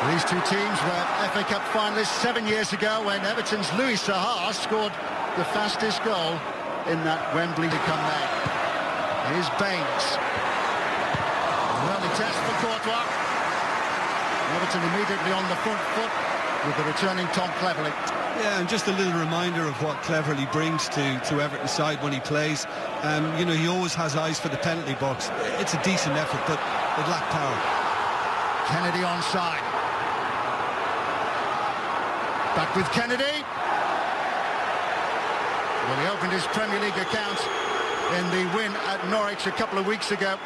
These two teams were FA Cup finalists 7 years ago when Everton's Louis Saha scored the fastest goal in that Wembley comeback. Here's Baines. An early test for Courtois. Everton immediately on the front foot with the returning Tom Cleverley. Yeah, and just a little reminder of what Cleverley brings to Everton's side when he plays. You know, he always has eyes for the penalty box. It's a decent effort, but it lacked power. Kennedy onside. Back with Kennedy. Well, he opened his Premier League account in the win at Norwich a couple of weeks ago.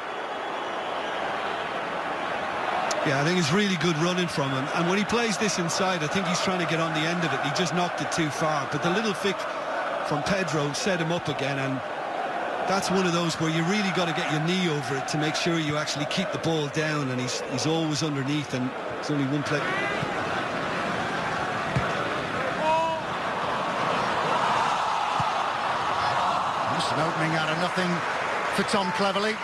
Yeah, I think it's really good running from him. And when he plays this inside, I think he's trying to get on the end of it. He just knocked it too far. But the little flick from Pedro set him up again. And that's one of those where you really got to get your knee over it to make sure you actually keep the ball down. And he's always underneath, and it's only one play. Just an opening out of nothing for Tom Cleverley.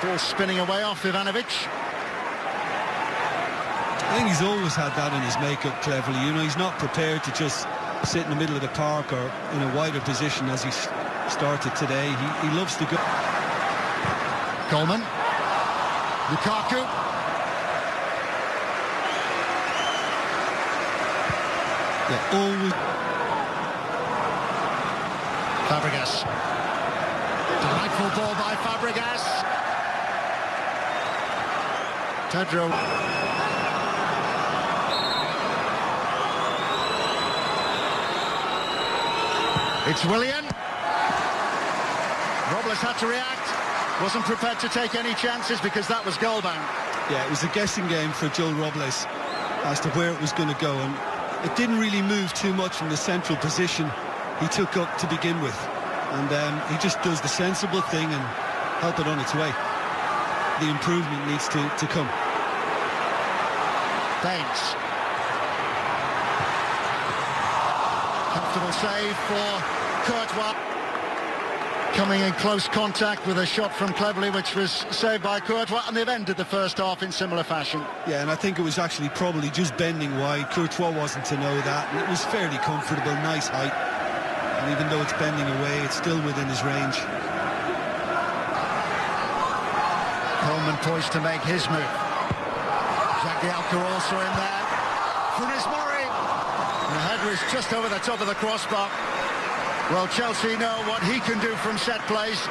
Ball spinning away off Ivanovic. I think he's always had that in his makeup, Cleverley. You know, he's not prepared to just sit in the middle of the park or in a wider position as he started today. He loves to go. Coleman. Lukaku. Yeah, always. Fabregas. Delightful ball by Fabregas. Pedro. It's Willian. Robles had to react. Wasn't prepared to take any chances because that was goal-bound. Yeah, it was a guessing game for Joel Robles as to where it was going to go, and it didn't really move too much from the central position he took up to begin with. And he just does the sensible thing and help it on its way. The improvement needs to come. Baines. Comfortable save for Courtois. Coming in close contact with a shot from Cleverley, which was saved by Courtois, and they've ended the first half in similar fashion. Yeah, and I think it was actually probably just bending wide. Courtois wasn't to know that, and it was fairly comfortable, nice height. And even though it's bending away, it's still within his range. Coleman poised to make his move. Jagielka also in there. Funes Mori. The header is just over the top of the crossbar. Well, Chelsea know what he can do from set plays.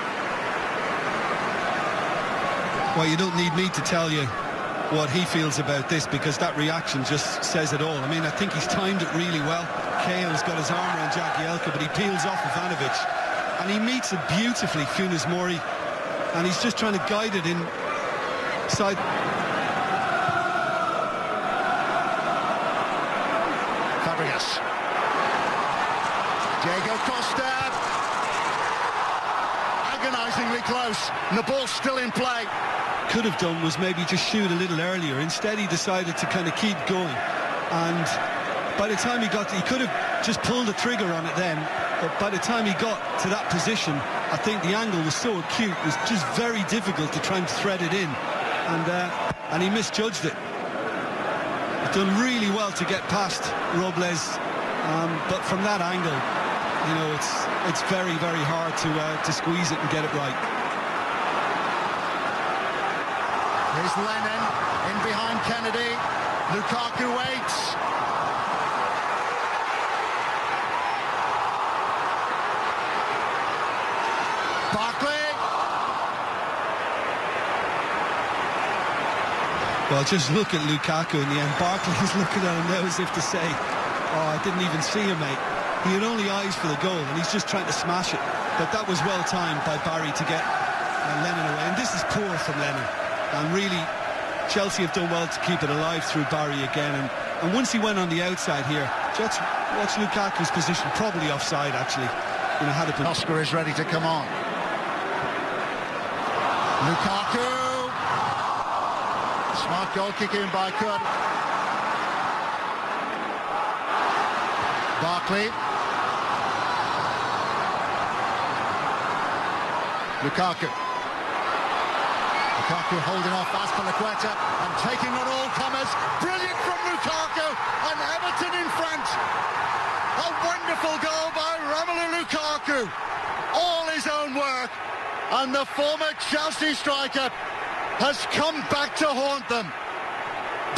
Well, you don't need me to tell you what he feels about this, because that reaction just says it all. I mean, I think he's timed it really well. Cale's got his arm around Jagielka, but he peels off Ivanovic. And he meets it beautifully, Funes Mori. And he's just trying to guide it inside. Fabregas. Diego Costa. Agonisingly close. And the ball's still in play. Could have done was maybe just shoot a little earlier. Instead, he decided to kind of keep going. And by the time he could have just pulled the trigger on it then. But by the time he got to that position, I think the angle was so acute, it was just very difficult to try and thread it in. And he misjudged it. He's done really well to get past Robles. But from that angle, you know, it's very, very hard to squeeze it and get it right. Here's Lennon in behind Kennedy. Lukaku waits. Barkley. Well, just look at Lukaku in the end. Barkley is looking at him now as if to say, oh, I didn't even see him, mate. He had only eyes for the goal, and he's just trying to smash it. But that was well timed by Barry to get Lennon away. And this is poor from Lennon. And really, Chelsea have done well to keep it alive through Barry again. And once he went on the outside here, just watch Lukaku's position, probably offside, actually. You know, had it been... Oscar is ready to come on. Lukaku. Smart goal kick in by Kurt. Barkley. Lukaku. Lukaku holding off Azpilicueta and taking on all comers. Brilliant from Lukaku, and Everton in front. A wonderful goal by Romelu Lukaku. All his own work, and the former Chelsea striker has come back to haunt them.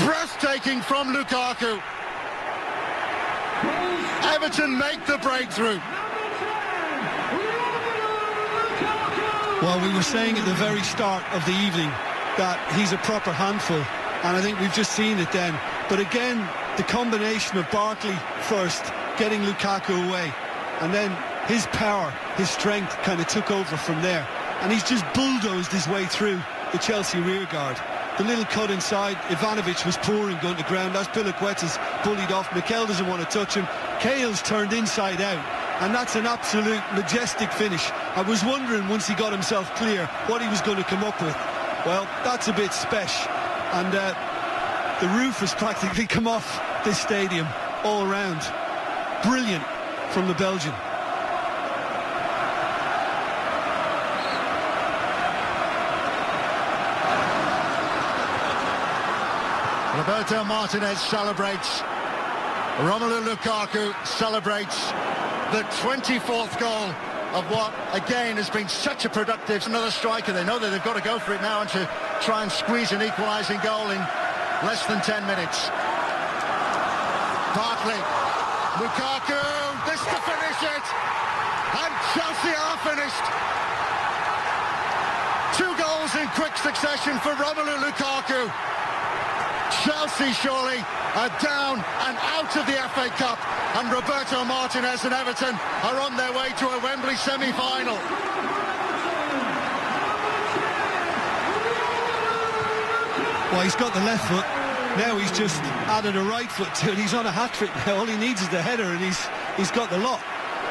Breathtaking from Lukaku. Everton make the breakthrough. Well, we were saying at the very start of the evening that he's a proper handful, and I think we've just seen it then. But again, the combination of Barkley first, getting Lukaku away, and then his power, his strength kind of took over from there. And he's just bulldozed his way through the Chelsea rearguard. The little cut inside, Ivanovic was poor and going to ground. Azpilicueta's bullied off. Mikel doesn't want to touch him. Cale's turned inside out. And that's an absolute majestic finish. I was wondering once he got himself clear what he was going to come up with. Well, that's a bit special. And the roof has practically come off this stadium all round. Brilliant from the Belgian. Roberto Martinez celebrates. Romelu Lukaku celebrates the 24th goal of what, again, has been such a productive... Another striker, they know that they've got to go for it now and to try and squeeze an equalising goal in less than 10 minutes. Barkley, Lukaku, this to finish it, and Chelsea are finished. 2 goals in quick succession for Romelu Lukaku. Chelsea surely are down and out of the FA Cup, and Roberto Martinez and Everton are on their way to a Wembley semi-final. Well, he's got the left foot. Now he's just added a right foot to it. He's on a hat-trick now. All he needs is the header, and he's got the lot.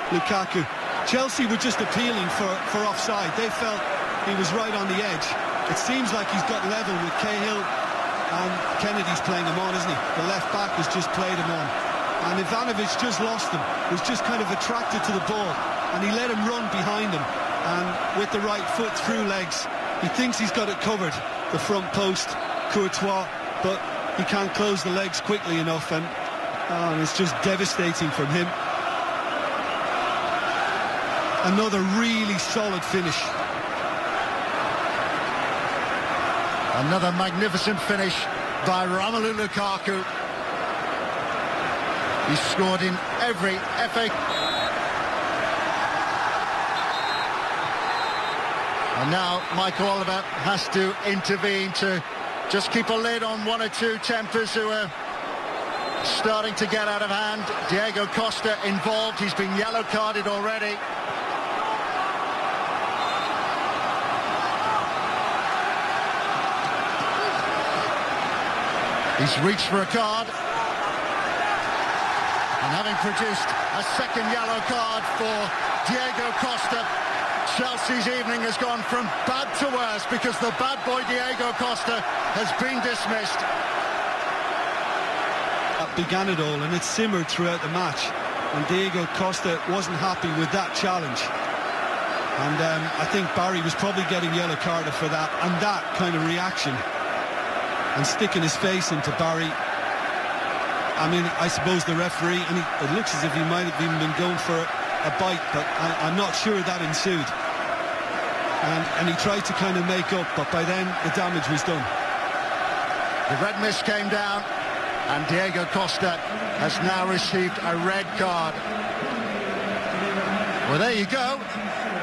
Lukaku. Chelsea were just appealing for offside. They felt he was right on the edge. It seems like he's got level with Cahill, and Kennedy's playing him on, isn't he? The left back has just played him on. And Ivanovic just lost him. Was just kind of attracted to the ball, and he let him run behind him. And with the right foot through legs, he thinks he's got it covered, the front post, Courtois, but he can't close the legs quickly enough, and it's just devastating from him. Another really solid finish. Another magnificent finish by Romelu Lukaku. He's scored in every FA. And now Michael Oliver has to intervene to just keep a lid on one or two tempers who are starting to get out of hand. Diego Costa involved. He's been yellow carded already. He's reached for a card, and having produced a second yellow card for Diego Costa, Chelsea's evening has gone from bad to worse because the bad boy Diego Costa has been dismissed. That began it all, and it simmered throughout the match, and Diego Costa wasn't happy with that challenge. And I think Barry was probably getting yellow carded for that, and that kind of reaction. And sticking his face into Barry. I mean, I suppose the referee, and it looks as if he might have even been going for a bite, but I'm not sure that ensued. And he tried to kind of make up, but by then the damage was done. The red mist came down, and Diego Costa has now received a red card. Well, there you go.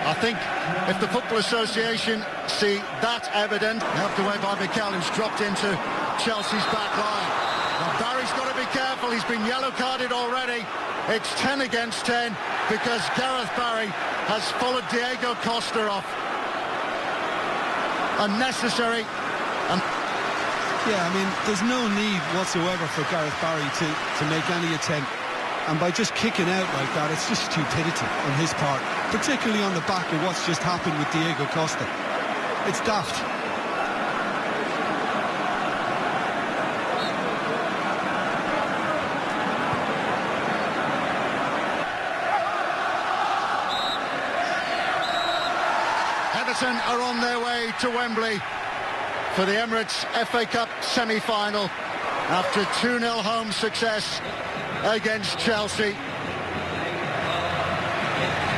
I think if the Football Association see that evident, helped away by Mikel, who's dropped into Chelsea's back line. Now Barry's got to be careful. He's been yellow carded already. It's 10 against 10 because Gareth Barry has followed Diego Costa off. Unnecessary. Yeah, I mean, there's no need whatsoever for Gareth Barry to make any attempt. And by just kicking out like that, it's just stupidity on his part, particularly on the back of what's just happened with Diego Costa. It's daft. Everton are on their way to Wembley for the Emirates FA Cup semi-final after 2-0 home success against Chelsea.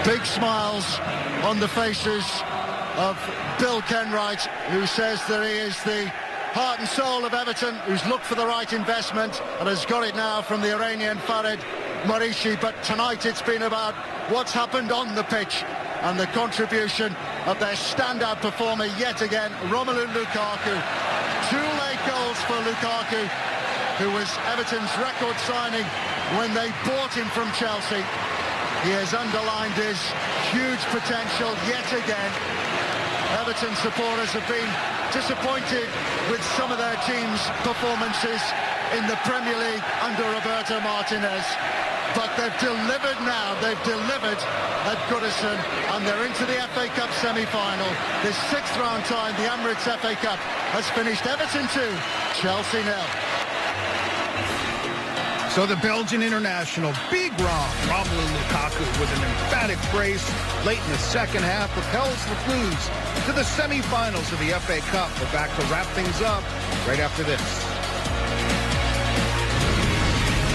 Big smiles on the faces of Bill Kenwright, who says that he is the heart and soul of Everton, who's looked for the right investment and has got it now from the Iranian Farid Marishi. But tonight it's been about what's happened on the pitch and the contribution of their standout performer yet again, Romelu Lukaku. 2 late goals for Lukaku, who was Everton's record signing when they bought him from Chelsea. He has underlined his huge potential yet again. Everton supporters have been disappointed with some of their team's performances in the Premier League under Roberto Martinez. But they've delivered now. They've delivered at Goodison, and they're into the FA Cup semi-final. This 6th round tie in the Emirates FA Cup has finished Everton 2, Chelsea 0. So the Belgian international, big Romelu Lukaku with an emphatic brace late in the second half propels the Blues to the semi-finals of the FA Cup. We're back to wrap things up right after this.